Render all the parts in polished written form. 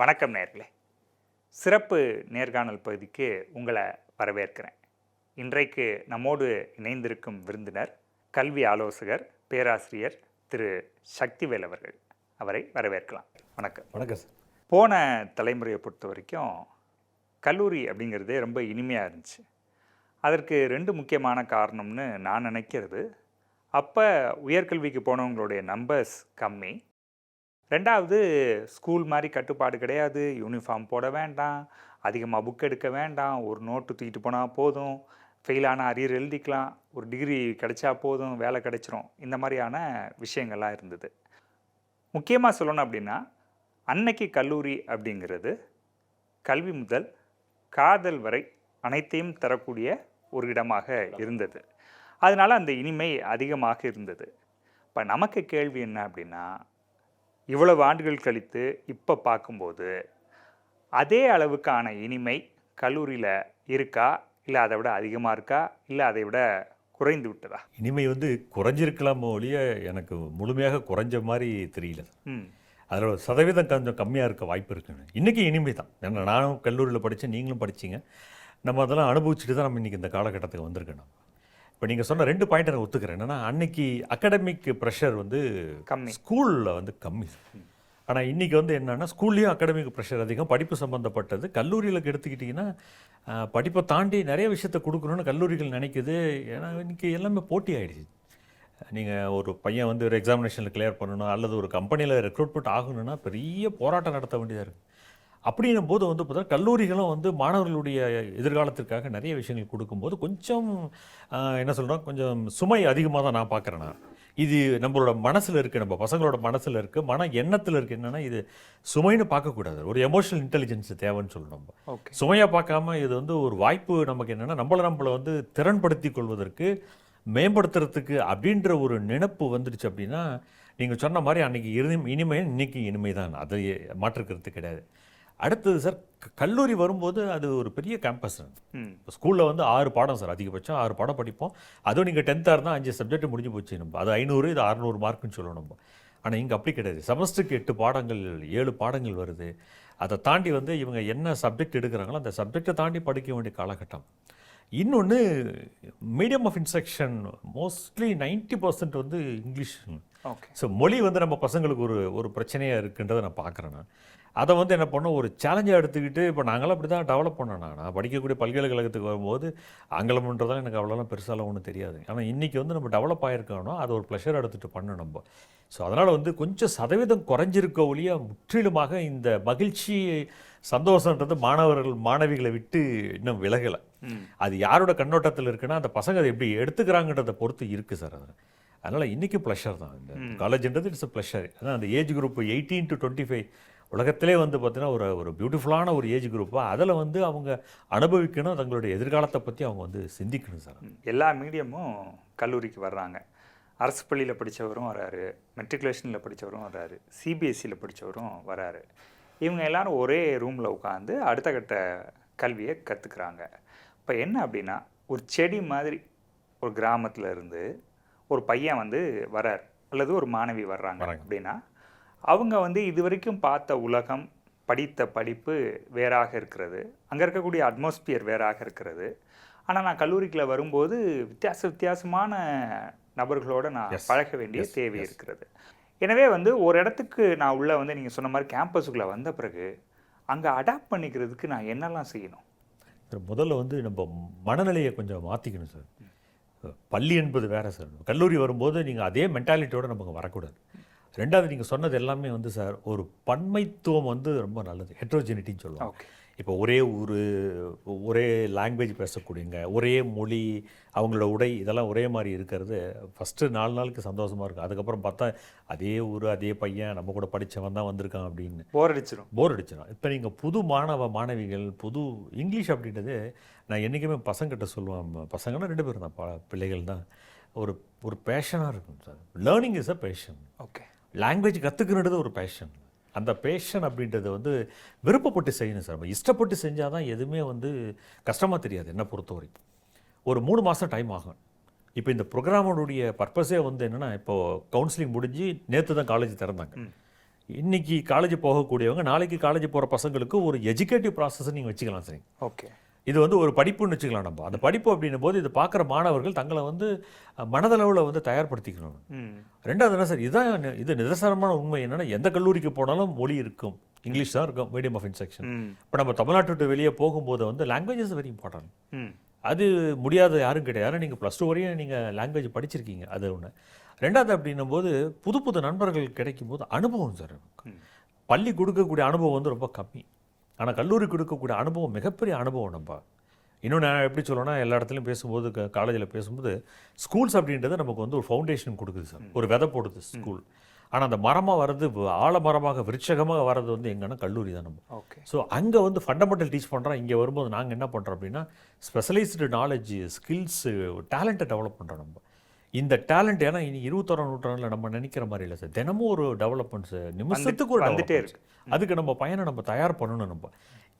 வணக்கம் நேயர்களே. சிறப்பு நேர்காணல் பகுதிக்கு உங்களை வரவேற்கிறேன். இன்றைக்கு நம்மோடு இணைந்திருக்கும் விருந்தினர் கல்வி ஆலோசகர் பேராசிரியர் திரு சக்திவேல் அவர்கள். அவரை வரவேற்கலாம். வணக்கம். வணக்கம் சார். போன தலைமுறையை பொறுத்த வரைக்கும் கல்லூரி அப்படிங்கிறதே ரொம்ப இனிமையாக இருந்துச்சு. அதற்கு ரெண்டு முக்கியமான காரணம்னு நான் நினைக்கிறது, அப்போ உயர்கல்விக்கு போனவங்களுடைய நம்பர்ஸ் கம்மி. ரெண்டாவது, ஸ்கூல் மாதிரி கட்டுப்பாடு கிடையாது. யூனிஃபார்ம் போட வேண்டாம், அதிகமாக புக் எடுக்க வேண்டாம், ஒரு நோட்டு தூக்கிட்டு போனால் போதும், ஃபெயிலான அரியர் எழுதிக்கலாம், ஒரு டிகிரி கிடைச்சா போதும், வேலை கிடைச்சிரும், இந்த மாதிரியான விஷயங்கள்லாம் இருந்தது. முக்கியமாக சொல்லணும் அப்படின்னா, அன்னைக்கு கல்லூரி அப்படிங்கிறது கல்வி முதல் காதல் வரை அனைத்தையும் தரக்கூடிய ஒரு இடமாக இருந்தது. அதனால் அந்த இனிமை அதிகமாக இருந்தது. இப்போ நமக்கு கேள்வி என்ன அப்படின்னா, இவ்வளவு ஆண்டுகள் கழித்து இப்போ பார்க்கும்போது அதே அளவுக்கான இனிமை கல்லூரியில் இருக்கா, இல்லை அதை விட அதிகமாக இருக்கா, இல்லை அதை விட குறைந்து விட்டதா? இனிமை குறைஞ்சிருக்கலாமோ ஒழிய எனக்கு முழுமையாக குறைஞ்ச மாதிரி தெரியல. அதில் ஒரு சதவீதம் கொஞ்சம் கம்மியாக இருக்க வாய்ப்பு இருக்குன்னு. இன்றைக்கி இனிமை தான். ஏன்னா நானும் கல்லூரியில் படித்தேன், நீங்களும் படிச்சிங்க. நம்ம அதெல்லாம் அனுபவிச்சுட்டு தான் நம்ம இன்றைக்கி இந்த காலகட்டத்துக்கு வந்திருக்கோம். இப்போ நீங்கள் சொன்ன 2 பாயிண்ட் நான் ஒத்துக்கிறேன். என்னென்னா, அன்னைக்கு அகாடமிக் ப்ரெஷர் கம்மி, ஸ்கூலில் கம்மி. ஆனால் இன்றைக்கி என்னென்னா, ஸ்கூல்லேயும் அகாடமிக் ப்ரெஷர் அதிகம், படிப்பு சம்மந்தப்பட்டது. கல்லூரியில் எடுத்துக்கிட்டிங்கன்னா படிப்பை தாண்டி நிறைய விஷயத்தை கொடுக்கணுன்னு கல்லூரிகள் நினைக்குது. ஏன்னா இன்றைக்கி எல்லாமே போட்டி ஆகிடுச்சு. நீங்கள் ஒரு பையன் ஒரு எக்ஸாமினேஷனில் கிளியர் பண்ணணும், அல்லது ஒரு கம்பெனியில் ரெக்ரூட்மெண்ட் ஆகணுன்னா பெரிய போராட்டம் நடத்த வேண்டியதாக இருக்குது. அப்படின்னும் போது பார்த்தா கல்லூரிகளும் மாணவர்களுடைய எதிர்காலத்திற்காக நிறைய விஷயங்கள் கொடுக்கும்போது கொஞ்சம் என்ன சொல்கிறோம், கொஞ்சம் சுமை அதிகமாக தான் நான் பார்க்குறேன். நான் இது நம்மளோட மனசில் இருக்குது, நம்ம பசங்களோட மனசில் இருக்குது, மன எண்ணத்தில் இருக்குது. என்னென்னா, இது சுமைன்னு பார்க்கக்கூடாது, ஒரு எமோஷனல் இன்டெலிஜென்ஸ் தேவைன்னு சொல்லணும். நம்ம சுமையாக பார்க்காம இது ஒரு வாய்ப்பு. நமக்கு என்னென்னா, நம்மளை திறன்படுத்தி கொள்வதற்கு, மேம்படுத்துறதுக்கு அப்படின்ற ஒரு நினைப்பு வந்துடுச்சு. அப்படின்னா நீங்கள் சொன்ன மாதிரி அன்றைக்கி இனிமை, இன்றைக்கி இனிமை தான், அதை மாற்றுக்கிறது கிடையாது. அடுத்தது சார், கல்லூரி வரும்போது அது ஒரு பெரிய கேம்பஸ். இப்போ ஸ்கூலில் 6 பாடம் சார், அதிகபட்சம் 6 பாடம் படிப்போம். அதுவும் நீங்கள் 10th இருந்தால் 5 சப்ஜெக்ட் முடிஞ்சு போச்சு. நம்ம அது 500, இது 600 மார்க்குன்னு சொல்லணும் நம்ம. ஆனால் இங்கே அப்படி கிடையாது. செமஸ்டருக்கு 8 பாடங்கள், 7 பாடங்கள் வருது. அதை தாண்டி இவங்க என்ன சப்ஜெக்ட் எடுக்கிறாங்களோ அந்த சப்ஜெக்டை தாண்டி படிக்க வேண்டிய காலகட்டம். இன்னொன்று, medium of instruction mostly 90% English. So மொழி நம்ம பசங்களுக்கு ஒரு பிரச்சனையாக இருக்குன்றதை நான் பார்க்குறேன். நான் அதை என்ன பண்ணோம், ஒரு சேலஞ்சாக எடுத்துக்கிட்டு இப்போ நாங்களாம் அப்படி தான் டெவலப் பண்ணோம். நான் படிக்கக்கூடிய பல்கலைக்கழகத்துக்கு வரும்போது ஆங்கிலம்ன்றதான் எனக்கு அவ்வளோலாம் பெருசாலாம் ஒன்றும் தெரியாது. ஆனால் இன்றைக்கி நம்ம டெவலப் ஆகிருக்கோன்னா அது ஒரு ப்ளஷர் எடுத்துகிட்டு பண்ணணும் நம்ம. ஸோ அதனால் கொஞ்சம் சதவீதம் குறைஞ்சிருக்க ஒழிய முற்றிலுமாக இந்த மகிழ்ச்சி, சந்தோஷன்றது மாணவிகளை விட்டு இன்னும் விலகலை. அது யாரோட கண்ணோட்டத்தில் இருக்குன்னா, அந்த பசங்க அதை எப்படி எடுத்துக்கிறாங்கன்றதை பொறுத்து இருக்குது சார். அதனால் இன்றைக்கி ப்ளஷர் தான் இந்த காலேஜ்ன்றது. It's a pleasure. அதான் அந்த ஏஜ் குரூப் 18 to 25 உலகத்திலே பார்த்தீங்கன்னா ஒரு பியூட்டிஃபுல்லான ஒரு ஏஜ் குரூப்பாக அதில் அவங்க அனுபவிக்கணும், தங்களுடைய எதிர்காலத்தை பற்றி அவங்க சிந்திக்கணும் சார். எல்லா மீடியமும் கல்லூரிக்கு வர்றாங்க. அரசு பள்ளியில் படித்தவரும் வராரு, மெட்ரிகுலேஷனில் படித்தவரும் வராரு, சிபிஎஸ்சியில் படித்தவரும் வராரு. இவங்க எல்லாரும் ஒரே ரூமில் உட்காந்து அடுத்த கட்ட கல்வியை கற்றுக்குறாங்க. இப்போ என்ன அப்படின்னா, ஒரு செடி மாதிரி ஒரு கிராமத்தில் இருந்து ஒரு பையன் வரார், அல்லது ஒரு மாணவி வர்றாங்க அப்படின்னா, அவங்க இது வரைக்கும் பார்த்த உலகம், படித்த படிப்பு வேறாக இருக்கிறது, அங்கே இருக்கக்கூடிய அட்மாஸ்பியர் வேறாக இருக்கிறது. ஆனால் நான் கல்லூரிக்குள்ளே வரும்போது வித்தியாசமான நபர்களோடு நான் பழக வேண்டிய தேவை இருக்கிறது. எனவே ஒரு இடத்துக்கு நான் உள்ளே நீங்கள் சொன்ன மாதிரி கேம்பஸுக்குள்ளே வந்த பிறகு அங்கே அடாப்ட் பண்ணிக்கிறதுக்கு நான் என்னெல்லாம் செய்யணும்? முதல்ல நம்ம மனநிலையை கொஞ்சம் மாற்றிக்கணும் சார். பள்ளி என்பது வேறு சார். கல்லூரி வரும்போது நீங்கள் அதே மென்டாலிட்டியோடு நமக்கு வரக்கூடாது. ரெண்டாவது, நீங்கள் சொன்னது எல்லாமே சார், ஒரு பன்மைத்துவம் ரொம்ப நல்லது. ஹெட்ரோஜெனிட்டின்னு சொல்லுவாங்க. இப்போ ஒரே ஊர், ஒரே லாங்குவேஜ் பேசக்கூடியங்க, ஒரே மொழி, அவங்களோட உடை, இதெல்லாம் ஒரே மாதிரி இருக்கிறது ஃபஸ்ட்டு 4 நாளுக்கு சந்தோஷமாக இருக்கும். அதுக்கப்புறம் பார்த்தா அதே ஊர், அதே பையன், நம்ம கூட படித்தவன் தான் வந்திருக்கான் அப்படின்னு போர் அடிச்சிடும். இப்போ நீங்கள் புது மாணவிகள், புது இங்கிலீஷ் அப்படின்றது நான் என்றைக்குமே பசங்கிட்ட சொல்லுவேன். பசங்கன்னா 2 பேரும் தான், பிள்ளைகள் தான். ஒரு பேஷனாக இருக்கும் sir. Learning is a fashion. Language கற்றுக்கிறது ஒரு பேஷன். அந்த பேஷன் அப்படின்றது விருப்பப்பட்டு செய்யணும் சார். நம்ம இஷ்டப்பட்டு செஞ்சால் தான் எதுவுமே கஷ்டமாக தெரியாது. என்னை பொறுத்தவரை ஒரு 3 மாதம் டைம் ஆகும். இப்போ இந்த ப்ரோக்ராமோடைய பர்பஸே என்னென்னா, இப்போது கவுன்சிலிங் முடிஞ்சு நேற்று தான் காலேஜ் திறந்தாங்க. இன்னைக்கு காலேஜ் போகக்கூடியவங்க நாளைக்கு காலேஜ் போகிற பசங்களுக்கு ஒரு எஜுகேட்டிவ் ப்ராசஸ் நீங்கள் வச்சுக்கலாம் சார். ஓகே. இது வந்து ஒரு படிப்புன்னு வச்சுக்கலாம் நம்ம. அந்த படிப்பு அப்படின்னும் போது இது பார்க்குற மாணவர்கள் தங்களை வந்து மனதளவில் வந்து தயார்படுத்திக்கணும். ரெண்டாவது என்ன சார், இது நிதர்சனமான உண்மை என்னென்னா, எந்த கல்லூரிக்கு போனாலும் மொழி இருக்கும், இங்கிலீஷ் தான் இருக்கும், மீடியம் ஆஃப் இன்ஸ்ட்ரக்ஷன். இப்போ நம்ம தமிழ்நாட்டு விட்டு வெளியே போகும்போது வந்து லாங்குவேஜஸ் வெரி இம்பார்ட்டன்ட். அது முடியாத யாரும் கிடையாது. ஆனால் நீங்கள் +2 வரையும் நீங்கள் லாங்குவேஜ் படிச்சிருக்கீங்க, அது ஒன்று. ரெண்டாவது அப்படின்னும் போது புது புது நண்பர்கள் கிடைக்கும் போது அனுபவம் சார். பள்ளி கொடுக்கக்கூடிய அனுபவம் வந்து ரொம்ப கம்மி, ஆனால் கல்லூரி கொடுக்கக்கூடிய அனுபவம் மிகப்பெரிய அனுபவம். நம்ம இன்னும் நான் எப்படி சொல்லணும்னா, எல்லா இடத்துலையும் பேசும்போது காலேஜில் பேசும்போது ஸ்கூல்ஸ் அப்படின்றது நமக்கு வந்து ஒரு ஃபவுண்டேஷன் கொடுக்குது சார், ஒரு விதை போடுது ஸ்கூல். ஆனால் அந்த மரமாக வர்றது, ஆழமரமாக விருட்சகமாக வர்றது வந்து எங்கன்னா கல்லூரி தான் நம்ம. ஓகே. ஸோ அங்கே வந்து ஃபண்டமெண்டல் டீச் பண்ணுறோம். இங்கே வரும்போது நாங்கள் என்ன பண்ணுறோம் அப்படின்னா, ஸ்பெஷலைஸ்டு நாலேஜ், ஸ்கில்ஸு, டேலண்ட்டை டெவலப் பண்ணுறோம் நம்ம. இந்த டேலண்ட் ஏன்னா இனி 21ஆம் நூற்றாண்டில் நம்ம நினைக்கிற மாதிரி இல்லை சார். தினமும் ஒரு டெவலப்மெண்ட்ஸு, நிமிஷத்துக்கு ஒரு வந்துட்டே இருக்கு. அதுக்கு நம்ம பையனை நம்ம தயார் பண்ணணும் நம்ம.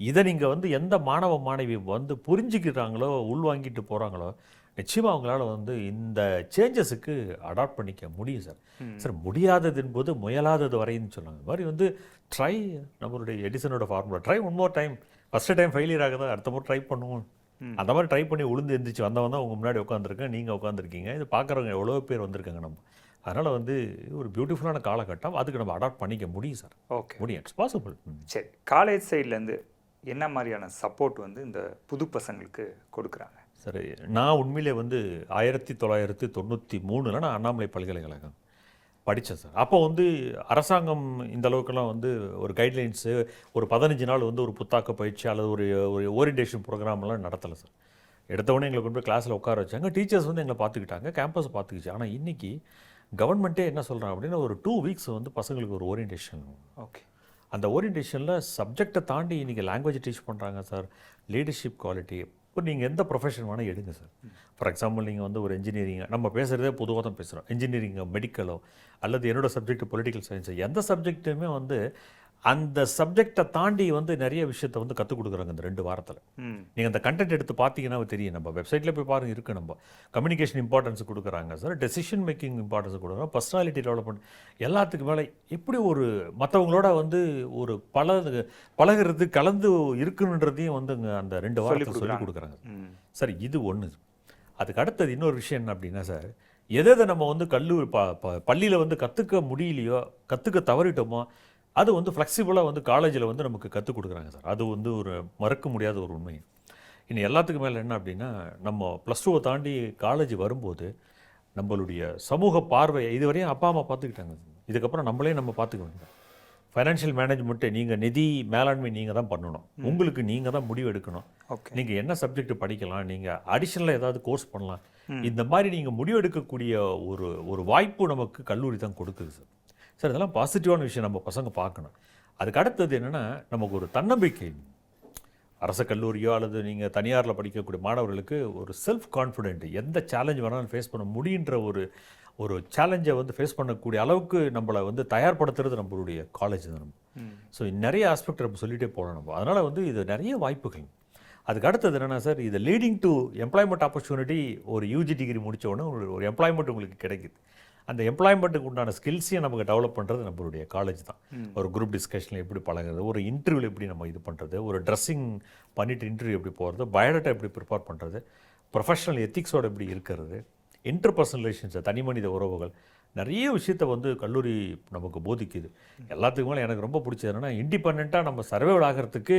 இதை நீங்கள் வந்து எந்த மாணவ மாணவி வந்து புரிஞ்சுக்கிறாங்களோ, உள்வாங்கிட்டு போகிறாங்களோ, நிச்சயமாக அவங்களால வந்து இந்த சேஞ்சஸுக்கு அடாப்ட் பண்ணிக்க முடியும் சார். சார், முடியாதது என்பது முயலாதது வரைன்னு சொன்னாங்க. இந்த மாதிரி வந்து ட்ரை, நம்மளுடைய எடிசனோட formula, try one more time. First time failure ஆகுதா, அடுத்த முறை ட்ரை பண்ணுவோம். அந்த மாதிரி ட்ரை பண்ணி உளுந்து எந்திரிச்சு வந்தவன் தான் உங்கள் முன்னாடி உட்காந்துருக்கேன், நீங்கள் உட்காந்துருக்கீங்க. இது பார்க்குறவங்க எவ்வளோ பேர் வந்திருக்காங்க நம்ம. அதனால் வந்து ஒரு பியூட்டிஃபுல்லான காலகட்டம், அதுக்கு நம்ம அடாப்ட் பண்ணிக்க முடியும் சார். ஓகே, முடியும், இட்ஸ் பாசிபிள். சரி, காலேஜ் சைட்லேருந்து என்ன மாதிரியான சப்போர்ட் வந்து இந்த புது பசங்களுக்கு கொடுக்குறாங்க? சரி, நான் உண்மையிலே வந்து 1993 நான் அண்ணாமலை பல்கலைக்கழகம் படித்தேன் சார். அப்போ வந்து அரசாங்கம் இந்த அளவுக்குலாம் வந்து ஒரு கைட்லைன்ஸு, ஒரு 15 நாள் வந்து ஒரு புத்தாக்க பயிற்சி அல்லது ஒரு ஓரியன்டேஷன் ப்ரோக்ராம்லாம் நடத்தலை சார். எடுத்தவொடனே எங்களை கொண்டு போய் கிளாஸில் உட்கார வச்சாங்க. டீச்சர்ஸ் வந்து எங்களை பார்த்துக்கிட்டாங்க, கேம்பஸ் பார்த்துக்கிச்சு. ஆனால் இன்றைக்கி கவர்மெண்ட்டே என்ன சொல்கிறாங்க அப்படின்னா, ஒரு 2 வீக்ஸ் வந்து பசங்களுக்கு ஒரு ஓரியன்டேஷன். ஓகே. அந்த ஓரியன்டேஷனில் சப்ஜெக்டை தாண்டி இன்றைக்கி லாங்குவேஜ் டீச் பண்ணுறாங்க சார், லீடர்ஷிப் குவாலிட்டி. இப்போ நீங்கள் எந்த ப்ரொஃபஷன் வேணால் எடுங்க சார். ஃபார் எக்ஸாம்பிள், நீங்கள் வந்து ஒரு இன்ஜினியரிங், நம்ம பேசுகிறதே பொதுவாக தான் பேசுகிறோம், இன்ஜினியரிங்கோ மெடிக்கலோ அல்லது என்னோடய சப்ஜெக்ட் பொலிட்டிக்கல் சயின்ஸோ, எந்த சப்ஜெக்ட்டுமே வந்து அந்த சப்ஜெக்டை தாண்டி வந்து நிறைய விஷயத்தை வந்து கற்றுக் கொடுக்குறாங்க இந்த 2 வாரத்தில். நீங்கள் அந்த கண்டென்ட் எடுத்து பார்த்தீங்கன்னா தெரியும். நம்ம வெப்சைட்டில் போய் பாருங்க, இருக்குது. நம்ம கம்யூனிகேஷன் இம்பார்ட்டன்ஸ் கொடுக்குறாங்க சார், டெசிஷன் மேக்கிங் இம்பார்ட்டன்ஸ் கொடுக்குறாங்க, பர்சனாலிட்டி டெவலப்மெண்ட், எல்லாத்துக்கு மேலே எப்படி ஒரு மற்றவங்களோட வந்து ஒரு பழகிறது கலந்து இருக்குன்றதையும் வந்து அந்த 2 வாரத்தில் சொல்லி கொடுக்குறாங்க சார். இது ஒன்று. அதுக்கு அடுத்தது இன்னொரு விஷயம் என்ன அப்படின்னா சார், எதை நம்ம வந்து பள்ளியில் வந்து கற்றுக்க முடியலையோ, கற்றுக்க தவறிட்டோமோ, அது வந்து ஃப்ளெக்சிபிளாக வந்து காலேஜில் வந்து நமக்கு கற்றுக் கொடுக்குறாங்க சார். அது வந்து ஒரு மறக்க முடியாத ஒரு உண்மை. இன்னும் எல்லாத்துக்கும் மேலே என்ன அப்படின்னா, நம்ம +2 தாண்டி காலேஜ் வரும்போது நம்மளுடைய சமூக பார்வையை இதுவரையும் அப்பா அம்மா பார்த்துக்கிட்டாங்க. இதுக்கப்புறம் நம்மளே நம்ம பார்த்துக்க வேண்டியது. ஃபைனான்ஷியல் மேனேஜ்மெண்ட்டு, நீங்கள் நிதி மேலாண்மை நீங்கள் தான் பண்ணணும், உங்களுக்கு நீங்கள் தான் முடிவு எடுக்கணும். நீங்கள் என்ன சப்ஜெக்ட் படிக்கலாம், நீங்கள் அடிஷ்னலாக ஏதாவது கோர்ஸ் பண்ணலாம், இந்த மாதிரி நீங்கள் முடிவு எடுக்கக்கூடிய ஒரு வாய்ப்பு நமக்கு கல்லூரி தான் கொடுக்குது சார். சார், இதெல்லாம் பாசிட்டிவான விஷயம், நம்ம பசங்க பார்க்கணும். அதுக்கு அடுத்தது என்னென்னா, நமக்கு ஒரு தன்னம்பிக்கை. அரசு கல்லூரியோ அல்லது நீங்கள் தனியாரில் படிக்கக்கூடிய மாணவர்களுக்கு ஒரு செல்ஃப் கான்ஃபிடென்ட், எந்த சேலஞ்ச் வேணாலும் ஃபேஸ் பண்ண முடியுன்ற ஒரு சேலஞ்சை வந்து ஃபேஸ் பண்ணக்கூடிய அளவுக்கு நம்மளை வந்து தயார்படுத்துறது நம்மளுடைய காலேஜ் தான் நம்ம. ஸோ நிறைய ஆஸ்பெக்ட் நம்ம சொல்லிகிட்டே போகலாம் நம்ம. அதனால் வந்து இது நிறைய வாய்ப்புகள். அதுக்கு அடுத்தது என்னென்னா சார், இது லீடிங் டு எம்ப்ளாய்மெண்ட் ஆப்பர்ச்சுனிட்டி. ஒரு யூஜி டிகிரி முடித்த உடனே ஒரு எம்ப்ளாய்மெண்ட் உங்களுக்கு கிடைக்குது. அந்த எம்ப்ளாய்மெண்ட்டுக்கு உண்டான ஸ்கில்ஸையும் நமக்கு டெவலப் பண்ணுறது நம்மளுடைய காலேஜ் தான். ஒரு குரூப் டிஸ்கஷனில் எப்படி பழகிறது, ஒரு இன்டர்வியூவில் எப்படி நம்ம இது பண்ணுறது, ஒரு ட்ரெஸ்ஸிங் பண்ணிவிட்டு இன்டர்வியூ எப்படி போகிறது, பயோடேட்டா எப்படி ப்ரிப்பேர் பண்ணுறது, ப்ரொஃபஷனல் எத்திக்ஸோடு எப்படி இருக்கிறது, இன்டர்பர்சனல் ரிலேஷன்ஸை, தனி மனித உறவுகள், நிறைய விஷயத்தை வந்து கல்லூரி நமக்கு போதிக்குது. எல்லாத்துக்கு மேலே எனக்கு ரொம்ப பிடிச்சது என்னென்னா, இண்டிபெண்ட்டாக நம்ம சர்வைவல் ஆகிறதுக்கு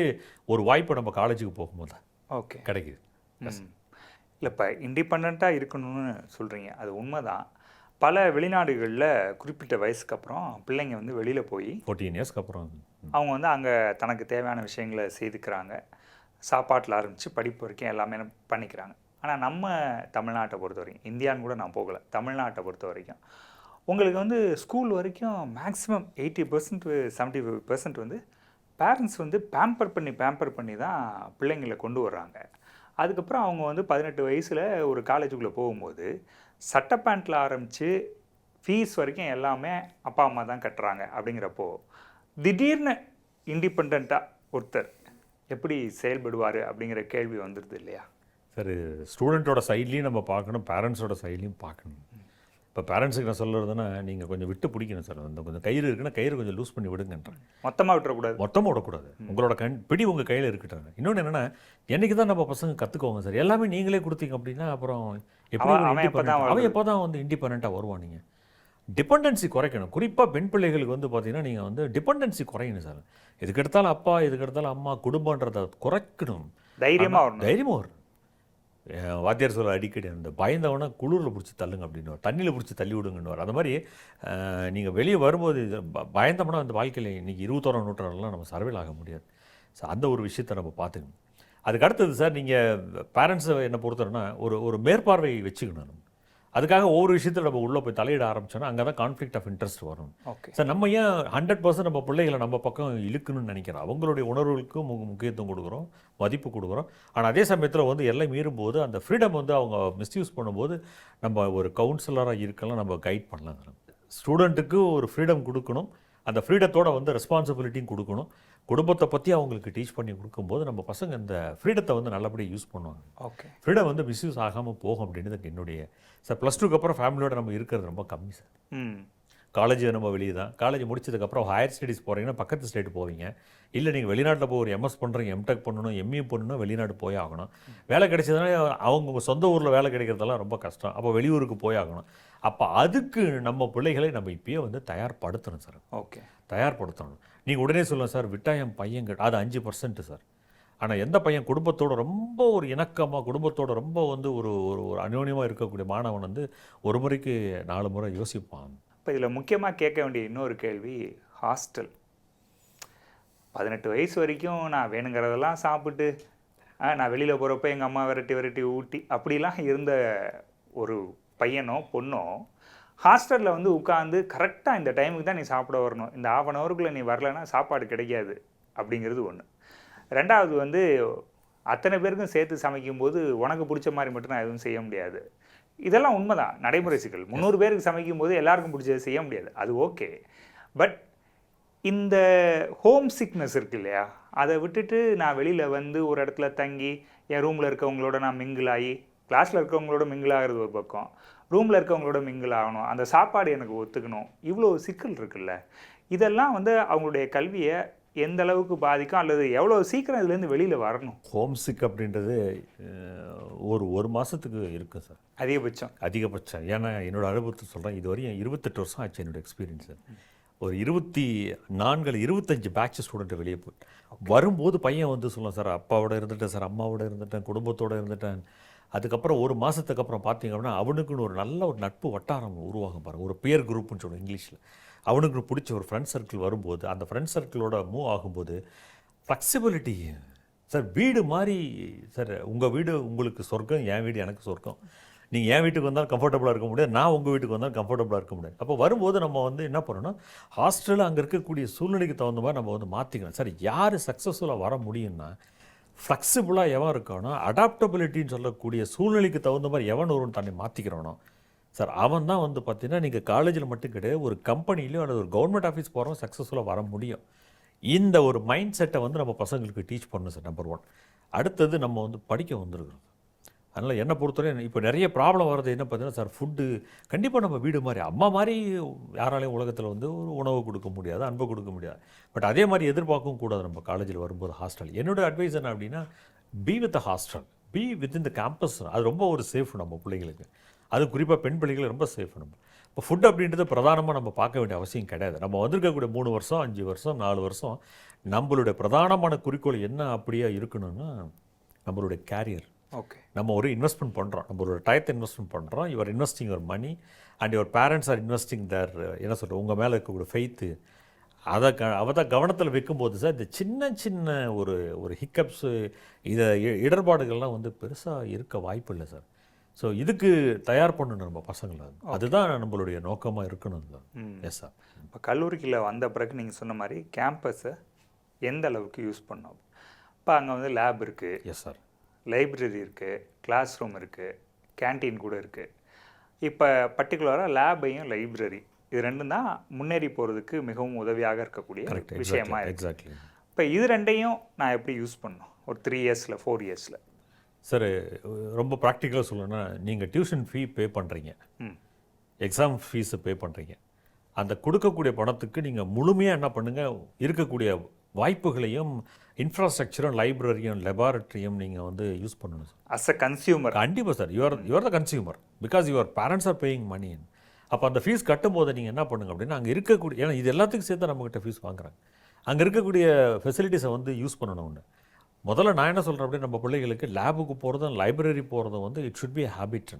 ஒரு வாய்ப்பு நம்ம காலேஜுக்கு போகும்போது ஓகே கிடைக்குது. இல்லை, இப்போ இண்டிபெண்ட்டாக இருக்கணும்னு சொல்கிறீங்க, அது உண்மை தான். பல வெளிநாடுகளில் குறிப்பிட்ட வயசுக்கு அப்புறம் பிள்ளைங்க வந்து வெளியில் போய் 14 இயர்ஸ்க்கு அப்புறம் அவங்க வந்து அங்கே தனக்கு தேவையான விஷயங்களை செய்துக்கிறாங்க. சாப்பாட்டில் ஆரம்பித்து படிப்பு வரைக்கும் எல்லாமே பண்ணிக்கிறாங்க. ஆனால் நம்ம தமிழ்நாட்டை பொறுத்த வரைக்கும், இந்தியான்னு கூட நான் போகலை, தமிழ்நாட்டை பொறுத்த வரைக்கும் உங்களுக்கு வந்து ஸ்கூல் வரைக்கும் மேக்ஸிமம் 80% 75% வந்து பேரண்ட்ஸ் வந்து பேம்பர் பண்ணி தான் பிள்ளைங்களை கொண்டு வர்றாங்க. அதுக்கப்புறம் அவங்க வந்து 18 வயசில் ஒரு காலேஜுக்குள்ளே போகும்போது சட்டை பேண்ட்டில் ஆரம்பித்து ஃபீஸ் வரைக்கும் எல்லாமே அப்பா அம்மா தான் கட்டுறாங்க. அப்படிங்கிறப்போ திடீர்னு இண்டிபெண்ட்டாக ஒருத்தர் எப்படி செயல்படுவார் அப்படிங்கிற கேள்வி வந்துடுது இல்லையா? சார், ஸ்டூடெண்ட்டோட சைட்லேயும் நம்ம பார்க்கணும், பேரண்ட்ஸோட சைட்லேயும் பார்க்கணும். இப்போ இப்போ பேரண்ட்ஸுக்கு நான் சொல்கிறதுனா நீங்கள் கொஞ்சம் விட்டு பிடிக்கணும் சார். அந்த கொஞ்சம் கயிறு இருக்குன்னா கயிறு கொஞ்சம் லூஸ் பண்ணி விடுங்கன்றேன். மொத்தமாக விட்டுறக்கூடாது. மொத்தமாக விடக்கூடாது. உங்களோட பிடி உங்கள் கையில் இருக்கட்டும். இன்னொன்று என்னென்னா, என்றைக்கு தான் நம்ம பசங்க கற்றுக்குவாங்க சார். எல்லாமே நீங்களே கொடுத்தீங்க அப்படின்னா அப்புறம் எப்படி அவன் எப்போ தான் வந்து இண்டிபெண்ட்டாக வருவான். நீங்கள் டிபெண்டன்சி குறைக்கணும். குறிப்பாக பெண் பிள்ளைகளுக்கு வந்து பார்த்தீங்கன்னா நீங்கள் வந்து டிபெண்டன்சி குறையணும் சார். எதுக்கு எடுத்தாலும் அப்பா, எதுக்கு எடுத்தாலும் அம்மா, குடும்பன்றதை குறைக்கணும். தைரியமாக வரணும். வரும். வாத்தியார் சொல்ல அடிக்கடி அந்த பயந்தவனை குளிரில் பிடிச்சி தள்ளுங்க அப்படின்னு, தண்ணியில் பிடிச்சி தள்ளி விடுங்கன்னு. அந்த மாதிரி நீங்கள் வெளியே வரும்போது பயந்தோம்னா அந்த வாழ்க்கையில் இன்றைக்கி 21ஆம் நூற்றாண்டுலாம் நம்ம சர்வைல் ஆக முடியாது. ஸோ அந்த ஒரு விஷயத்தை நம்ம பார்த்துக்கணும். அதுக்கு அடுத்தது சார், நீங்கள் பேரண்ட்ஸை என்னை பொறுத்தவரைனா ஒரு மேற்பார்வை வச்சுக்கணும். நம்ம அதுக்காக ஒவ்வொரு விஷயத்தில் நம்ம உள்ளே போய் தலையிட ஆரம்பிச்சோன்னா அங்கே தான் கான்ஃப்ளிக்ட் ஆஃப் இன்ட்ரெஸ்ட் வரும். ஓகே சார், நம்ம ஏன் 100% நம்ம பிள்ளைகளை நம்ம பக்கம் இழுக்கணும்னு நினைக்கிறோம். அவங்களுடைய உணர்வுகளுக்கும் முக்கியத்துவம் கொடுக்குறோம், மதிப்பு கொடுக்குறோம். ஆனால் அதே சமயத்தில் வந்து எல்லாம் மீறும்போது அந்த ஃப்ரீடம் வந்து அவங்க மிஸ்யூஸ் பண்ணும்போது நம்ம ஒரு கவுன்சிலராக இருக்கலாம், நம்ம கைட் பண்ணலாம். ஸ்டூடெண்ட்டுக்கு ஒரு ஃப்ரீடம் கொடுக்கணும், அந்த ஃப்ரீடத்தோடு வந்து ரெஸ்பான்சிபிலிட்டியும் கொடுக்கணும். குடும்பத்தை பற்றி அவங்களுக்கு டீச் பண்ணி கொடுக்கும்போது நம்ம பசங்க இந்த ஃப்ரீடத்தை வந்து நல்லபடியாக யூஸ் பண்ணுவாங்க. ஓகே, ஃப்ரீடம் வந்து மிஸ்யூஸ் ஆகாமல் போகும் அப்படின்றது என்னுடைய சார். +2க்கு அப்புறம் ஃபேமிலியோட நம்ம இருக்கிறது ரொம்ப கம்மி சார். காலேஜ் நம்ம வெளியே தான். காலேஜ் முடிச்சதுக்கப்புறம் ஹையர் ஸ்டடீஸ் போகிறீங்கன்னா பக்கத்து ஸ்டேட் போவீங்க. இல்லை நீங்கள் வெளிநாட்டில் போய் ஒரு எம்எஸ் பண்ணுறீங்க, எம்டெக் பண்ணணும், எம்இ பண்ணணும், வெளிநாடு போய் ஆகணும். வேலை கிடைச்சதுனா அவங்க சொந்த ஊரில் வேலை கிடைக்கிறதெல்லாம் ரொம்ப கஷ்டம். அப்போ வெளியூருக்கு போய் ஆகணும். அப்போ அதுக்கு நம்ம பிள்ளைகளை நம்ம இப்பயே வந்து தயார்படுத்தணும் சார். ஓகே, தயார்படுத்தணும். நீங்கள் உடனே சொல்லலாம் சார், விட்டா என் பையன் அது 5% சார். ஆனால் எந்த பையன் குடும்பத்தோடு ரொம்ப ஒரு இணக்கமாக, குடும்பத்தோடு ரொம்ப வந்து ஒரு ஒரு அந்யோன்யமாக இருக்கக்கூடிய மாணவன் வந்து ஒரு முறைக்கு 4 முறை யோசிப்பான். இப்போ இதில் முக்கியமாக கேட்க வேண்டிய இன்னொரு கேள்வி, ஹாஸ்டல். 18 வயசு வரைக்கும் நான் வேணுங்கிறதெல்லாம் சாப்பிட்டு, நான் வெளியில் போகிறப்ப எங்கள் அம்மா விரட்டி ஊட்டி அப்படிலாம் இருந்த ஒரு பையனோ பொண்ணோ ஹாஸ்டலில் வந்து உட்காந்து கரெக்டாக இந்த டைமுக்கு தான் நீ சாப்பிட வரணும், இந்த 1/2 ஹவருக்குள்ளே நீ வரலைன்னா சாப்பாடு கிடைக்காது அப்படிங்கிறது ஒன்று. ரெண்டாவது வந்து அத்தனை பேருக்கும் சேர்த்து சமைக்கும்போது உனக்கு பிடிச்ச மாதிரி மட்டும் நான் எதுவும் செய்ய முடியாது. இதெல்லாம் உண்மைதான், நடைமுறை சிக்கல். 300 பேருக்கு சமைக்கும் போது எல்லாருக்கும் பிடிச்சது செய்ய முடியாது, அது ஓகே. பட் இந்த ஹோம் சிக்னஸ் இருக்கு இல்லையா, அதை விட்டுட்டு நான் வெளியில் வந்து ஒரு இடத்துல தங்கி என் ரூமில் இருக்கவங்களோட நான் மிங்கிள் ஆகி, கிளாஸில் இருக்கவங்களோட மிங்கிள் ஆகிறது ஒரு பக்கம், ரூமில் இருக்கவங்களோட மிங்கிள் ஆகணும், அந்த சாப்பாடு எனக்கு ஒத்துக்கணும், இவ்வளோ சிக்கல் இருக்குல்ல. இதெல்லாம் வந்து அவங்களுடைய கல்வியை எந்த அளவுக்கு பாதிக்கும், அல்லது எவ்வளோ சீக்கிரம் இதுலேருந்து வெளியில் வரணும்? ஹோம் சிக் அப்படின்றது ஒரு மாதத்துக்கு இருக்கும் சார், அதிகபட்சம். ஏன்னா என்னோட அனுபவத்தை சொல்கிறேன். இது வரையும் 28 வருஷம் ஆச்சு என்னோடய எக்ஸ்பீரியன்ஸு. ஒரு 25 பேட்ச் ஸ்டூடெண்ட்டு வெளியே போய் வரும்போது பையன் வந்து சொல்லலாம், சார் அப்பாவோட இருந்துட்டேன், சார் அம்மாவோட இருந்துட்டேன், குடும்பத்தோடு இருந்துட்டேன். அதுக்கப்புறம் ஒரு மாதத்துக்கு அப்புறம் பார்த்தீங்க அப்படின்னா அவனுக்குன்னு ஒரு நல்ல ஒரு நட்பு வட்டாரம் உருவாகும் பாருங்கள். ஒரு பியர் குரூப்னு சொல்லுவோம் இங்கிலீஷில். அவனுக்கு பிடிச்ச ஒரு ஃப்ரெண்ட் சர்க்கிள் வரும்போது, அந்த ஃப்ரெண்ட் சர்க்கிளோட மூவ் ஆகும்போது ஃப்ளெக்சிபிலிட்டி சார். வீடு மாதிரி சார், உங்கள் வீடு உங்களுக்கு சொர்க்கம், என் வீடு எனக்கு சொர்க்கம். நீங்கள் என் வீட்டுக்கு வந்தாலும் கம்ஃபர்டபுளாக இருக்க முடியாது, நான் உங்கள் வீட்டுக்கு வந்தாலும் கம்ஃபர்டபுளாக இருக்க முடியாது. அப்போ வரும்போது நம்ம வந்து என்ன பண்ணணும்னா, ஹாஸ்டலில் அங்கே இருக்கக்கூடிய சூழ்நிலைக்கு தகுந்த மாதிரி நம்ம வந்து மாற்றிக்கணும் சார். யார் சக்ஸஸ்ஃபுல்லாக வர முடியும்னா, ஃப்ளெக்சிபிளாக எவன் இருக்கானோ, அடாப்டபிலிட்டின்னு சொல்லக்கூடிய சூழ்நிலைக்கு தகுந்த மாதிரி எவன் ஒருவன் தன்னை மாற்றிக்கிறானோ சார், அவன் தான் வந்து பார்த்தீங்கன்னா நீங்கள் காலேஜில் மட்டும் கிடையாது, ஒரு கம்பெனிலையோ அல்லது ஒரு கவர்மெண்ட் ஆஃபீஸ் போகிறவங்க சக்ஸஸ்ஃபுல்லாக வர முடியும். இந்த ஒரு மைண்ட் செட்டை வந்து நம்ம பசங்களுக்கு டீச் பண்ணணும் சார், நம்பர் 1. அடுத்தது நம்ம வந்து படிக்க வந்துருக்கோம். அதனால் என்னை பொறுத்தவரை இப்போ நிறைய ப்ராப்ளம் வர்றது என்ன பார்த்தீங்கன்னா சார், ஃபுட்டு கண்டிப்பாக நம்ம வீடு மாதிரி, அம்மா மாதிரி யாராலையும் உலகத்தில் வந்து ஒரு உணவு கொடுக்க முடியாது, அன்பு கொடுக்க முடியாது. பட் அதே மாதிரி எதிர்பார்க்கவும் கூடாது நம்ம காலேஜில் வரும்போது. ஹாஸ்டல் என்னோட அட்வைஸ் என்ன அப்படின்னா, be with the hostel, be with இந்த கேம்பஸ். அது ரொம்ப ஒரு சேஃப் நம்ம பிள்ளைங்களுக்கு, அது குறிப்பாக பெண் பிள்ளைகள் ரொம்ப சேஃப். நம்ம இப்போ ஃபுட் அப்படின்றது பிரதானமாக நம்ம பார்க்க வேண்டிய அவசியம் கிடையாது. நம்ம வந்திருக்கக்கூடிய 3 வருஷம் 5 வருஷம் 4 வருஷம் நம்மளுடைய பிரதானமான குறிக்கோள் என்ன அப்படியே இருக்கணும்னா, நம்மளுடைய கேரியர். ஓகே, நம்ம ஒரு இன்வெஸ்ட்மெண்ட் பண்ணுறோம், நம்மளோட டயத்தை இன்வெஸ்ட்மெண்ட் பண்ணுறோம். Your investing your money and your parents are investing their என்ன சொல்கிறோம், உங்கள் மேலே இருக்கக்கூடிய ஃபெய்த்து. அதை கவனத்தில் வைக்கும்போது சார், இந்த சின்ன ஒரு ஹிக்கப்ஸு, இதை இடர்பாடுகள்லாம் வந்து பெருசாக இருக்க வாய்ப்பு இல்லை சார். ஸோ இதுக்கு தயார் பண்ணணும் நம்ம பசங்களை, அதுதான் நம்மளுடைய நோக்கமாக இருக்கணும் சார். Yes sir. இப்போ கல்லூரிக்குள்ள வந்த பிறகு நீங்கள் சொன்ன மாதிரி கேம்பஸை எந்த அளவுக்கு யூஸ் பண்ணோம்? இப்போ அங்கே வந்து லேப் இருக்குது. Yes sir. லைப்ரரி இருக்குது, கிளாஸ் ரூம் இருக்குது, கேன்டீன் கூட இருக்குது. இப்போ பர்டிகுலராக லேபையும் லைப்ரரி இது ரெண்டும் தான் முன்னேறி போகிறதுக்கு மிகவும் உதவியாக இருக்கக்கூடிய விஷயமா இருக்குது. எக்ஸாக்ட்லி. இப்போ இது ரெண்டையும் நான் எப்படி யூஸ் பண்ணணும் ஒரு 3 இயர்ஸில் 4 இயர்ஸில்? சார் ரொம்ப ப்ராக்டிக்கலாக சொல்லணும்னா, நீங்கள் டியூஷன் ஃபீ பே பண்ணுறீங்க, எக்ஸாம் ஃபீஸை பே பண்ணுறீங்க. அந்த கொடுக்கக்கூடிய பணத்துக்கு நீங்கள் முழுமையாக என்ன பண்ணுங்கள், இருக்கக்கூடிய வாய்ப்புகளையும் இன்ஃப்ராஸ்ட்ரக்சரும் லைப்ரரியும் லெபார்ட்ரியும் நீங்கள் வந்து யூஸ் பண்ணணும் சார். அஸ் அ கன்சியூமர் கண்டிப்பாக sir. You're the consumer because your parents are paying money. அப்போ அந்த ஃபீஸ் கட்டும்போது நீங்கள் என்ன பண்ணுங்க அப்படின்னா, அங்கே இருக்கக்கூடிய, ஏன்னா இது எல்லாத்துக்கும் சேர்த்து நம்மகிட்ட ஃபீஸ் வாங்குறாங்க, அங்கே இருக்கக்கூடிய ஃபெசிலிட்டிஸை வந்து யூஸ் பண்ணணும். ஒன்று முதல்ல நான் என்ன சொல்கிறேன் அப்படின்னா, நம்ம பிள்ளைகளுக்கு லேபுக்கு போகிறதும் லைப்ரரி போகிறதும் வந்து இட் ஷுட் பி ஹேபிட்.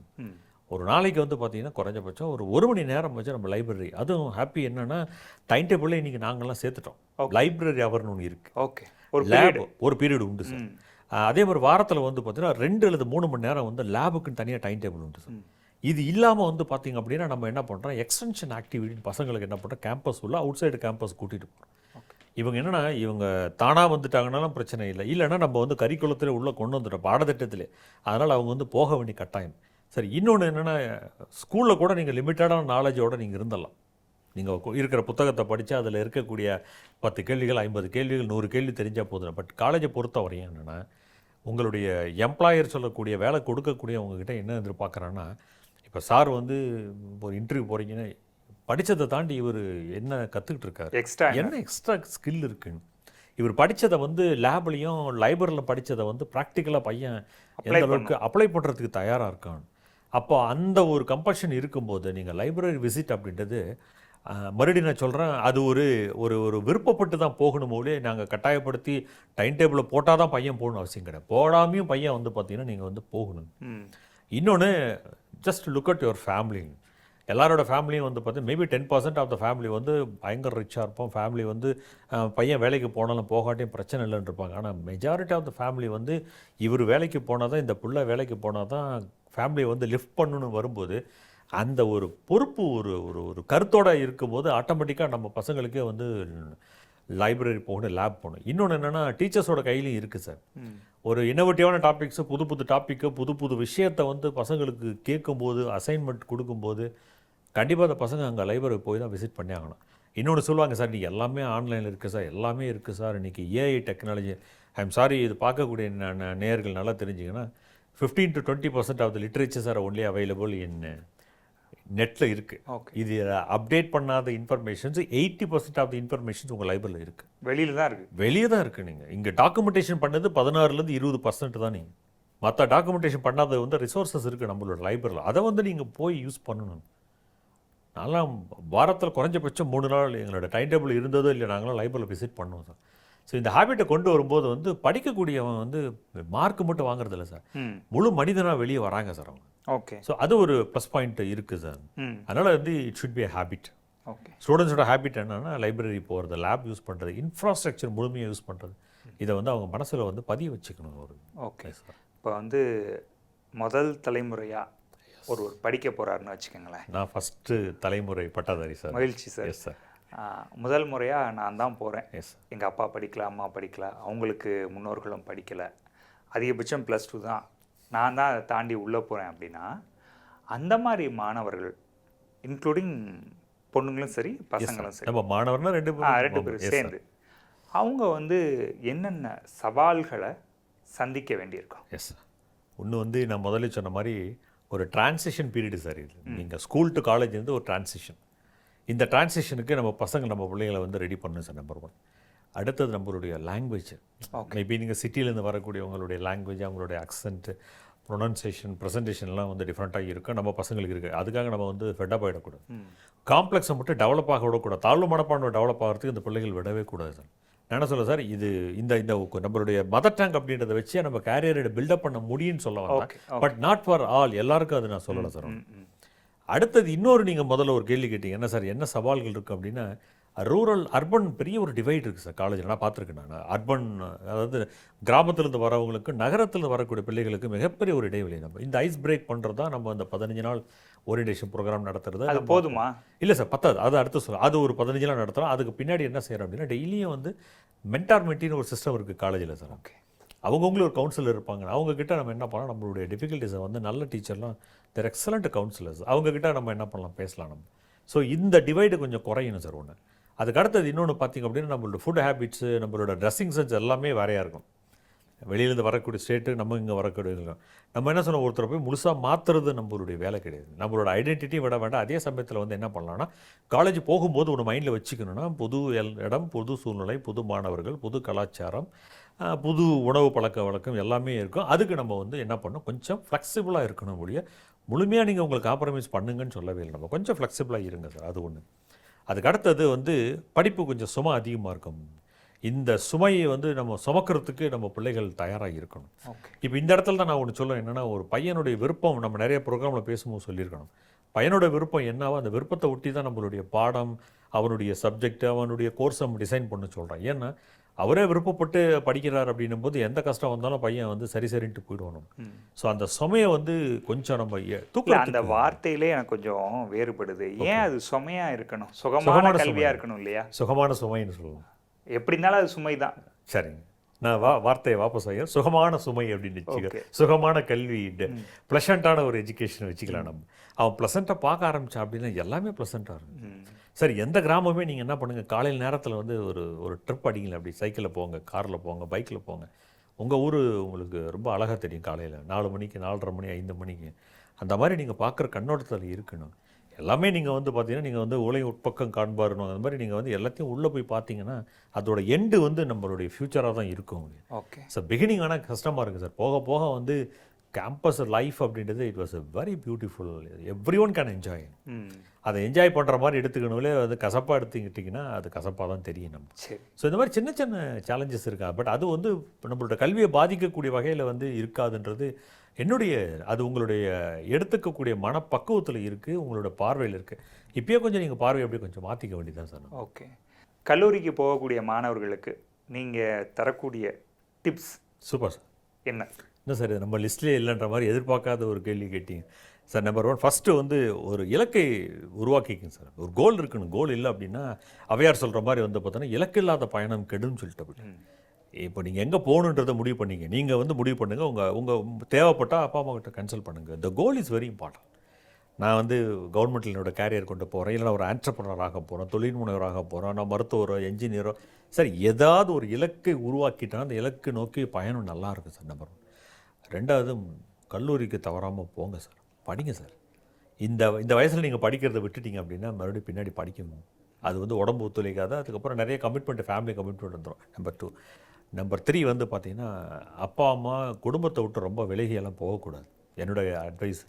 ஒரு நாளைக்கு வந்து பார்த்தீங்கன்னா குறைஞ்சபட்சம் ஒரு மணி நேரம் வச்சு நம்ம லைப்ரரி, அதுவும் ஹாப்பி என்னென்னா டைம் டேபிளில் இன்றைக்கி நாங்கள்லாம் சேர்த்துட்டோம். லைப்ரரி ஹவர்னு ஒன்று இருக்குது. ஓகே, ஒரு லேப் ஒரு பீரியட் உண்டு சார். அதே மாதிரி வாரத்தில் வந்து பார்த்தீங்கன்னா 2 அல்லது 3 மணி நேரம் வந்து லேபுக்குன்னு தனியாக டைம் டேபிள் உண்டு சார். இது இல்லாமல் வந்து பார்த்திங்க அப்படின்னா நம்ம என்ன பண்ணுறோம், எக்ஸ்டென்ஷன் ஆக்டிவிட்டி பசங்களுக்கு என்ன பண்ணுறோம், கேம்பஸ் உள்ள அவுட் சைடு கேம்பஸ் கூட்டிகிட்டு போகிறோம். இவங்க என்னென்னா, இவங்க தானாக வந்துட்டாங்கனாலும் பிரச்சனை இல்லை, இல்லைன்னா நம்ம வந்து கரிக்குலத்தில் உள்ளே கொண்டு வந்துட்டோம் பாடத்திட்டத்திலே, அதனால் அவங்க வந்து போக வேண்டிய கட்டாயம். சரி, இன்னொன்று என்னென்னா, ஸ்கூலில் கூட நீங்கள் லிமிட்டடான நாலேஜோடு நீங்கள் இருந்தலாம். நீங்கள் இருக்கிற புத்தகத்தை படித்து அதில் இருக்கக்கூடிய 10 கேள்விகள் 50 கேள்விகள் 100 கேள்வி தெரிஞ்சால் போதும். பட் காலேஜை பொறுத்த வரையும் என்னென்னா, உங்களுடைய எம்ப்ளாயர் சொல்லக்கூடிய வேலை கொடுக்கக்கூடிய உங்ககிட்ட என்ன எதிர்பார்க்குறான்னா, இப்போ சார் வந்து ஒரு இன்டர்வியூ போகிறீங்கன்னா, படித்ததை தாண்டி இவர் என்ன கற்றுக்கிட்டு இருக்காரு, என்ன எக்ஸ்ட்ரா ஸ்கில் இருக்குன்னு, இவர் படித்ததை வந்து லேப்லேயும் லைப்ரரியில் படித்ததை வந்து ப்ராக்டிக்கலாக பையன் எந்த அளவுக்கு அப்ளை பண்ணுறதுக்கு தயாராக இருக்கான். அப்போ அந்த ஒரு கம்பல்ஷன் இருக்கும்போது நீங்கள் லைப்ரரி விசிட் அப்படின்றது, மறுபடியும் நான் சொல்கிறேன், அது ஒரு ஒரு ஒரு விருப்பப்பட்டு தான் போகணும் போலே, நாங்கள் கட்டாயப்படுத்தி டைம் டேபிளில் போட்டால் தான் பையன் போகணும் அவசியம் கிடையாது. போடாமையும் பையன் வந்து பார்த்தீங்கன்னா நீங்கள் வந்து போகணும். இன்னொன்று, just look at your family. எல்லாரோட ஃபேமிலியும் வந்து பார்த்தீங்கன்னா மேபி 10% ஆஃப் த ஃபேமிலி வந்து பயங்கர ரிச்சாக இருப்போம். ஃபேமிலி வந்து பையன் வேலைக்கு போனாலும் போகாட்டியும் பிரச்சனை இல்லைன்னு இருப்பாங்க. ஆனால் மெஜாரிட்டி ஆஃப் த ஃபேமிலி வந்து இவர் வேலைக்கு போனால் தான், இந்த பிள்ளை வேலைக்கு போனால் தான் ஃபேமிலியை வந்து லிஃப்ட் பண்ணணும்னு வரும்போது, அந்த ஒரு பொறுப்பு ஒரு ஒரு ஒரு கருத்தோடு இருக்கும்போது ஆட்டோமேட்டிக்காக நம்ம பசங்களுக்கே வந்து லைப்ரரி போகணும், லேப் போகணும். இன்னொன்று என்னென்னா, டீச்சர்ஸோட கையிலையும் இருக்குது சார். ஒரு இன்னோவேட்டிவான டாபிக்ஸு, புது புது டாப்பிக்கு, புது புது விஷயத்தை வந்து பசங்களுக்கு கேட்கும்போது, அசைன்மெண்ட் கொடுக்கும்போது, கண்டிப்பாக அந்த பசங்க அங்கே லைப்ரரி போய் தான் விசிட் பண்ணி ஆகணும். இன்னொன்று சொல்லுவாங்க, சார் இன்றைக்கி எல்லாமே ஆன்லைனில் இருக்குது சார், எல்லாமே இருக்குது சார், இன்றைக்கி AI technology. I am sorry, இது பார்க்கக்கூடிய நேயர்கள் நல்லா தெரிஞ்சிங்கன்னா, 15 to 20% of the literatures are only available in நெட்டில் இருக்குது. இது அப்டேட் பண்ணாத இன்ஃபர்மேஷன்ஸ் 80% ஆஃப் த இன்ஃபர்மேஷன்ஸ் உங்கள் லைப்ரரியில் இருக்குது. வெளியில் தான் இருக்குது. வெளியே தான் இருக்குது. நீங்கள் இங்கே டாக்குமெண்டேஷன் பண்ணது 16லேருந்து 20% தான். நீங்கள் மற்ற டாக்குமெண்டேஷன் பண்ணாத வந்து ரிசோர்ஸஸ் இருக்குது நம்மளோட லைப்ரரியில். அதை வந்து நீங்கள் போய் யூஸ் பண்ணணும். நான்லாம் வாரத்தில் குறைஞ்சபட்சம் 3 நாள் எங்களோட டைம் டேபிள் இருந்ததோ இல்லை, நாங்களாம் லைப்ரரியில் விசிட் பண்ணுவோம் சார். ஸோ இந்த ஹேபிட்டை கொண்டு வரும்போது வந்து படிக்கக்கூடியவன் வந்து மார்க் மட்டும் வாங்குறதில்ல சார், முழு மனிதனாக வெளியே வராங்க சார் அவங்க. ஓகே, ஸோ அது ஒரு ப்ளஸ் பாயிண்ட் இருக்குது சார். அதனால் வந்து it should be a habit. Okay, ஸ்டூடெண்ட்ஸோட ஹேபிட் என்னென்னா, லைப்ரரி போகிறது, லேப் யூஸ் பண்ணுறது, இன்ஃப்ராஸ்ட்ரக்சர் முழுமையாக யூஸ் பண்ணுறது, இதை வந்து அவங்க மனசில் வந்து பதிய வச்சுக்கணும். ஒரு ஓகே சார். இப்போ வந்து முதல் தலைமுறையாக ஒரு படிக்க போகிறாருன்னு வச்சுக்கோங்களேன். நான் ஃபஸ்ட்டு தலைமுறை பட்டதாரி சார். மகிழ்ச்சி சார். Yes sir. முதல் முறையாக நான் தான் போகிறேன். எஸ். எங்கள் அப்பா படிக்கல, அம்மா படிக்கல, அவங்களுக்கு முன்னோர்களும் படிக்கலை, அதிகபட்சம் +2 தான், நான் தான் அதை தாண்டி உள்ளே போகிறேன் அப்படின்னா, அந்த மாதிரி மாணவர்கள், இன்க்ளூடிங் பொண்ணுங்களும் சரி பசங்களும் சரி, நம்ம மாணவர்னா 2 பேரும் சேர்ந்து, அவங்க வந்து என்னென்ன சவால்களை சந்திக்க வேண்டியிருக்கும்? Yes sir. ஒன்று வந்து நான் முதல்ல சொன்ன மாதிரி ஒரு டிரான்சிஷன் பீரியடு சார். இது நீங்கள் ஸ்கூல் டு காலேஜ் வந்து ஒரு டிரான்சிஷன். இந்த டிரான்சிஷனுக்கு நம்ம பிள்ளைகளை வந்து ரெடி பண்ணணும் சார். நம்பர் 1. அடுத்தது நம்மளுடைய லாங்குவேஜ். மேபி நீங்கள் சிட்டிலேருந்து வரக்கூடியவங்களுடைய லாங்குவேஜ், அவங்களுடைய அக்சென்ட்டு, ப்ரொனன்சியேஷன், ப்ரெசன்டேஷன்லாம் வந்து டிஃப்ரெண்ட்டாக இருக்கும். நம்ம பசங்களுக்கு இருக்குது. அதுக்காக நம்ம வந்து ஃபெட்டப் ஆகிடக்கூடாது. காம்ப்ளெக்ஸை மட்டும் டெவலப் ஆக விடக்கூடாது. தாழ்வு மனப்பான்மை டெவலப் ஆகிறதுக்கு இந்த பிள்ளைகள் விடவே கூடாது சார். நான் என்ன சொல்ல சார், இது இந்த இந்த நம்மளுடைய மதர் டங் அப்படின்றத வச்சு நம்ம கேரியரை பில்டப் பண்ண முடியும்னு சொல்ல வந்தேன். பட் நாட் ஃபார் ஆல், எல்லாருக்கும் அது நான் சொல்லலை சார். அடுத்தது இன்னொரு, நீங்கள் முதல்ல ஒரு கேள்வி கேட்டீங்க, என்ன சார் என்ன சவால்கள் இருக்குது அப்படின்னா, ரூரல் அர்பன் பெரிய ஒரு டிவைட் இருக்குது சார் காலேஜில். நான் பார்த்துருக்கேன். நான் அர்பன், அதாவது கிராமத்திலேருந்து வரவங்களுக்கு நகரத்திலேருந்து வரக்கூடிய பிள்ளைகளுக்கு மிகப்பெரிய ஒரு இடைவெளி. நம்ம இந்த ஐஸ் பிரேக் பண்ணுறது தான் நம்ம அந்த 15 நாள் ஓரியன்டேஷன் ப்ரோக்ராம் நடத்துறது. அது போதுமா? இல்லை சார், பத்தாது. அது அடுத்து சொல்ல, அது ஒரு 15 நாள் நடத்துகிறோம். அதுக்கு பின்னாடி என்ன செய்கிறோம் அப்படின்னா, டெய்லியும் வந்து மென்டார் மென்டின்னு ஒரு சிஸ்டம் இருக்குது காலேஜில் சார். ஓகே, அவங்கவுங்களும் ஒரு கவுன்சிலர் இருப்பாங்க. அவங்கக்கிட்ட நம்ம என்ன பண்ணலாம், நம்மளுடைய டிஃபிகல்ட்டிஸை வந்து நல்ல டீச்சர்லாம், தேர் எக்ஸலண்ட் கவுன்சிலர்ஸ், அவங்கக்கிட்ட நம்ம என்ன பண்ணலாம், பேசலாம் நம்ம. ஸோ இந்த டிவைடு கொஞ்சம் குறையணும் சார். ஒன்று. அதுக்கு அடுத்தது இன்னொன்று பார்த்திங்க அப்படின்னா, நம்மளோட ஃபுட் ஹேபிட்ஸு, நம்மளோட ட்ரெஸ்ஸிங் சென்ஸ் எல்லாமே வேறையாக இருக்கும். வெளியிலேருந்து வரக்கூடிய ஸ்டேட்டு நம்ம இங்கே வரக்கூடிய நம்ம என்ன சொன்ன ஒருத்தரை போய் முழுசாக மாற்றுறது நம்மளுடைய வேலை கிடையாது. நம்மளோட ஐடென்டிட்டி விட வேண்டாம். அதே சமயத்தில் வந்து என்ன பண்ணலாம்னா காலேஜ் போகும்போது ஒரு மைண்டில் வச்சுக்கணும்னா புது இடம், புது சூழ்நிலை, புது மாணவர்கள், புது கலாச்சாரம், புது உணவு பழக்க வழக்கம் எல்லாமே இருக்கும். அதுக்கு நம்ம வந்து என்ன பண்ணணும், கொஞ்சம் ஃப்ளெக்சிபிளாக இருக்கணும். ஒழிய முழுமையாக நீங்கள் உங்களுக்கு காம்ப்ரமைஸ் பண்ணுங்கன்னு சொல்லவே இல்லை. நம்ம கொஞ்சம் ஃப்ளெக்சிபிளாக இருங்க சார். அது ஒன்று. அதுக்கு அடுத்தது வந்து படிப்பு கொஞ்சம் சுமை அதிகமாக இருக்கும். இந்த சுமையை வந்து நம்ம சுமக்கிறதுக்கு நம்ம பிள்ளைகள் தயாராக இருக்கணும். இப்போ இந்த இடத்துல தான் நான் ஒன்று சொல்லுவேன் என்னென்னா, ஒரு பையனுடைய விருப்பம் நம்ம நிறைய ப்ரோக்ராமில் பேசும்போது சொல்லியிருக்கணும். பையனோட விருப்பம் என்னவோ அந்த விருப்பத்தை ஒட்டி தான் நம்மளுடைய பாடம், அவனுடைய சப்ஜெக்ட், அவனுடைய கோர்ஸ் நம்ம டிசைன் பண்ண சொல்கிறோம். ஏன்னா அவரே விருப்பப்பட்டு படிக்கிறார் அப்படின்னும் போது எந்த கஷ்டம் வந்தாலும் பையன் வந்து சரின்ட்டு போயிடுவானும். ஸோ அந்த சுமையை வந்து கொஞ்சம் நம்ம தூக்கல. அந்த வார்த்தையிலே எனக்கு கொஞ்சம் வேறுபடுது. ஏன் அது சுமையாக இருக்கணும்? சுகமான கல்வியாக இருக்கணும் இல்லையா? சுகமான சுமைன்னு சொல்லுவோம். எப்படி இருந்தாலும் அது சுமை தான். சரிங்க, நான் வார்த்தையை வாபஸ் ஆகிய சுகமான சுமை அப்படின்னு வச்சுக்க. சுகமான கல்வி, ப்ளசண்ட்டான ஒரு எஜுகேஷன் வச்சுக்கலாம். நம்ம அவன் ப்ளசண்ட்டாக பார்க்க ஆரம்பித்தான் அப்படின்னா எல்லாமே ப்ளசண்ட்டாக இருக்கும். சரி, எந்த கிராமமே நீங்கள் என்ன பண்ணுங்கள், காலையில் நேரத்தில் வந்து ஒரு ட்ரிப் அடிங்களேன். அப்படி சைக்கிளில் போங்க, காரில் போங்க, பைக்கில் போங்க. உங்கள் ஊர் உங்களுக்கு ரொம்ப அழகாக தெரியும். காலையில் 4 மணிக்கு, 4:30 மணி, 5 மணிக்கு அந்த மாதிரி நீங்கள் பார்க்குற கண்ணோட்டத்தில் இருக்கணும். எல்லாமே நீங்கள் வந்து பார்த்தீங்கன்னா, நீங்கள் வந்து உலக உட்பக்கம் காண்பாருன்னு அந்த மாதிரி நீங்கள் வந்து எல்லாத்தையும் உள்ளே போய் பார்த்தீங்கன்னா அதோட எண்டு வந்து நம்மளுடைய ஃப்யூச்சராக தான் இருக்கும். ஓகே சார், பிகினிங் ஆனால் கஷ்டமாக இருக்குது சார். போக போக வந்து கேம்பஸ் லைஃப் அப்படின்றது it was a very beautiful. Every one can enjoy. அதை என்ஜாய் பண்ணுற மாதிரி எடுத்துக்கணும்லே அது கசப்பாக எடுத்துக்கிட்டிங்கன்னா அது கசப்பாக தான் தெரியும் நம்ம. ஸோ இந்த மாதிரி சின்ன சின்ன சேலஞ்சஸ் இருக்கா. பட் அது வந்து நம்மளோட கல்வியை பாதிக்கக்கூடிய வகையில் வந்து இருக்காதுன்றது என்னுடைய, அது உங்களுடைய எடுத்துக்கக்கூடிய மனப்பக்குவத்தில் இருக்குது, உங்களோட பார்வையில் இருக்குது. இப்போயே கொஞ்சம் நீங்கள் பார்வை அப்படியே கொஞ்சம் மாற்றிக்க வேண்டியதான் சார். ஓகே, கல்லூரிக்கு போகக்கூடிய மாணவர்களுக்கு நீங்கள் தரக்கூடிய டிப்ஸ் சூப்பர் சார். என்ன? என்ன சார், நம்ம லிஸ்ட்லேயே இல்லைன்ற மாதிரி எதிர்பார்க்காத ஒரு கேள்வி கேட்டீங்க சார். நம்பர் 1, ஃபஸ்ட்டு வந்து ஒரு இலக்கை உருவாக்கிக்குங்க சார். ஒரு கோல் இருக்கணும். கோல் இல்லை அப்படின்னா அவையார் சொல்கிற மாதிரி வந்து பார்த்தோன்னா இலக்கு இல்லாத பயணம் கெடுன்னு சொல்லிட்டு அப்படி. இப்போ நீங்கள் எங்கே போகணுன்றதை முடிவு பண்ணிங்க. நீங்கள் வந்து முடிவு பண்ணுங்கள். உங்கள் தேவைப்பட்டால் அப்பா அம்மா கிட்ட கன்சல்ட் பண்ணுங்கள். த கோல் இஸ் வெரி இம்பார்ட்டன்ட். நான் வந்து கவர்மெண்ட்டில் என்னோட கேரியர் கொண்டு போகிறேன், இல்லை ஒரு ஆண்டர்ப்ரனராக போகிறேன், தொழில் முனைவராக போகிறேன், நான் மருத்துவரோ என்ஜினியரோ, சரி ஏதாவது ஒரு இலக்கை உருவாக்கிட்டால் அந்த இலக்கு நோக்கி பயணம் நல்லா இருக்கும் சார். நம்பர் 1. 2வது, கல்லூரிக்கு தவறாமல் போங்க சார். படிங்க சார். இந்த வயசில் நீங்கள் படிக்கிறத விட்டுட்டீங்க அப்படின்னா மறுபடியும் பின்னாடி படிக்கணும். அது வந்து உடம்பு ஒத்துழைக்காது. அதுக்கப்புறம் நிறைய கமிட்மெண்ட், ஃபேமிலி கமிட்மெண்ட் வந்துடும். நம்பர் 2. நம்பர் 3 வந்து பார்த்திங்கன்னா, அப்பா அம்மா குடும்பத்தை விட்டு ரொம்ப விலகியெல்லாம் போகக்கூடாது. என்னுடைய advice,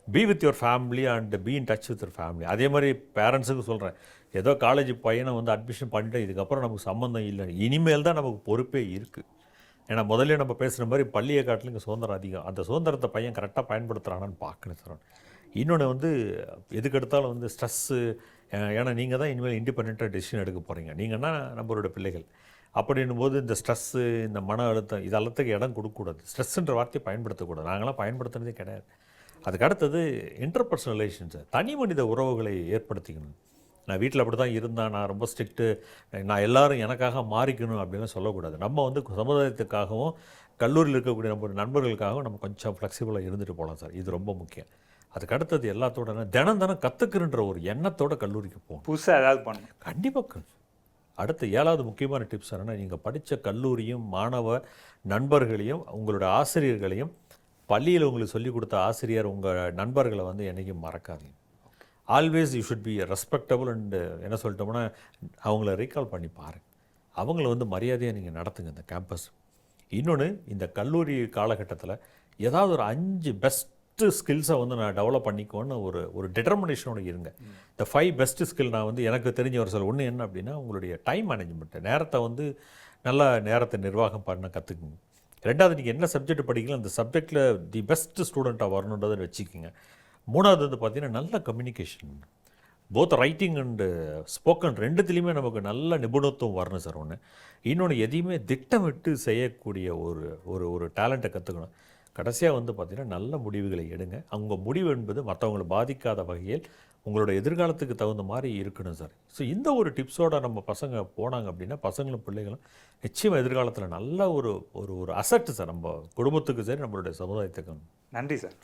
be with your family and be in touch with your family. அதே மாதிரி பேரண்ட்ஸுக்கு சொல்கிறேன், ஏதோ காலேஜ் பையனை வந்து அட்மிஷன் பண்ணிட்டு இதுக்கப்புறம் நமக்கு சம்மந்தம் இல்லை, இனிமேல் தான் நமக்கு பொறுப்பே இருக்குது. ஏன்னா முதல்ல நம்ம பேசுகிற மாதிரி பள்ளியை காட்டிலும் இங்கே சுதந்திரம் அதிகம். அந்த சுதந்திரத்தை பையன் கரெக்டாக பயன்படுத்துகிறானான்னு பார்க்கணும் சார். இன்னொன்று வந்து எதுக்கெடுத்தாலும் வந்து ஸ்ட்ரெஸ்ஸு. ஏன்னா நீங்கள் தான் இனிமேல் இண்டிபெண்ட்டாக டெசிஷன் எடுக்க போகிறீங்க. நீங்கன்னா நம்மளோட பிள்ளைகள். அப்படின்னும் போது இந்த ஸ்ட்ரெஸ்ஸு, இந்த மன அழுத்தம் இதெல்லாத்துக்கு இடம் கொடுக்கக்கூடாது. ஸ்ட்ரெஸ்ஸுன்ற வார்த்தையை பயன்படுத்தக்கூடாது. நாங்களாம் பயன்படுத்துனதே கிடையாது. அதுக்கு அடுத்தது இன்டர்பர்சனல் ரிலேஷன்ஸு, தனி மனித உறவுகளை ஏற்படுத்திக்கணும். நான் வீட்டில் அப்படி தான் இருந்தேன், நான் ரொம்ப ஸ்ட்ரிக்ட்டு, நான் எல்லோரும் எனக்காக மாறிக்கணும் அப்படின்லாம் சொல்லக்கூடாது. நம்ம வந்து சமுதாயத்துக்காகவும் கல்லூரியில் இருக்கக்கூடிய நம்ம நண்பர்களுக்காகவும் நம்ம கொஞ்சம் ஃப்ளெக்சிபிளாக இருந்துட்டு போகலாம் சார். இது ரொம்ப முக்கியம். அதுக்கு அடுத்தது எல்லாத்தோட தினம் கற்றுக்குறன்ற ஒரு எண்ணத்தோட கல்லூரிக்கு போகணும். புதுசாக ஏதாவது பண்ணணும் கண்டிப்பாக. அடுத்து 7வது முக்கியமான டிப்ஸ் என்னென்னா, நீங்கள் படித்த கல்லூரியும் மாணவ நண்பர்களையும் உங்களோட ஆசிரியர்களையும், பள்ளியில் உங்களுக்கு சொல்லிக் கொடுத்த ஆசிரியர், உங்கள் நண்பர்களை வந்து என்றைக்கும் மறக்காதீங்க. Always you should be respectable and என்ன சொல்லிட்டோம்னா அவங்கள ரீகால் பண்ணி பாருங்கள். அவங்கள வந்து மரியாதையாக நீங்கள் நடத்துங்க இந்த கேம்பஸ். இன்னொன்று, இந்த கல்லூரி காலகட்டத்தில் ஏதாவது ஒரு 5 பெஸ்ட்டு ஸ்கில்ஸை வந்து நான் டெவலப் பண்ணிக்கோன்னு ஒரு டிட்டர்மினேஷனோடு இருங்க. இந்த 5 பெஸ்ட்டு ஸ்கில் நான் வந்து எனக்கு தெரிஞ்ச ஒரு சில ஒன்று என்ன அப்படின்னா, உங்களுடைய டைம் மேனேஜ்மெண்ட்டு, நேரத்தை வந்து நல்லா நேரத்தை நிர்வாகம் பண்ண கற்றுக்குங்க. 2வது, நீங்கள் என்ன சப்ஜெக்ட் படிக்கலாம் அந்த சப்ஜெக்டில் தி பெஸ்ட்டு ஸ்டூடெண்ட்டாக வரணுன்றதை வச்சுக்கோங்க. 3வது வந்து பார்த்திங்கன்னா நல்ல communication, both writing and spoken 2த்துலேயுமே நமக்கு நல்ல நிபுணத்துவம் வரணும் சார். ஒன்று. இன்னொன்று, எதையுமே திட்டமிட்டு செய்யக்கூடிய ஒரு டேலண்ட்டை கற்றுக்கணும். கடைசியாக வந்து பார்த்திங்கன்னா நல்ல முடிவுகளை எடுங்க. அவங்க முடிவு என்பது மற்றவங்களை பாதிக்காத வகையில் உங்களோட எதிர்காலத்துக்கு தகுந்த மாதிரி இருக்கணும் சார். ஸோ இந்த ஒரு டிப்ஸோடு நம்ம பசங்க போனாங்க அப்படின்னா பசங்களும் பிள்ளைகளும் நிச்சயமாக எதிர்காலத்தில் நல்ல ஒரு அசட்டு சார். நம்ம குடும்பத்துக்கு சரி, நம்மளுடைய சமுதாயத்துக்கு. நன்றி சார்.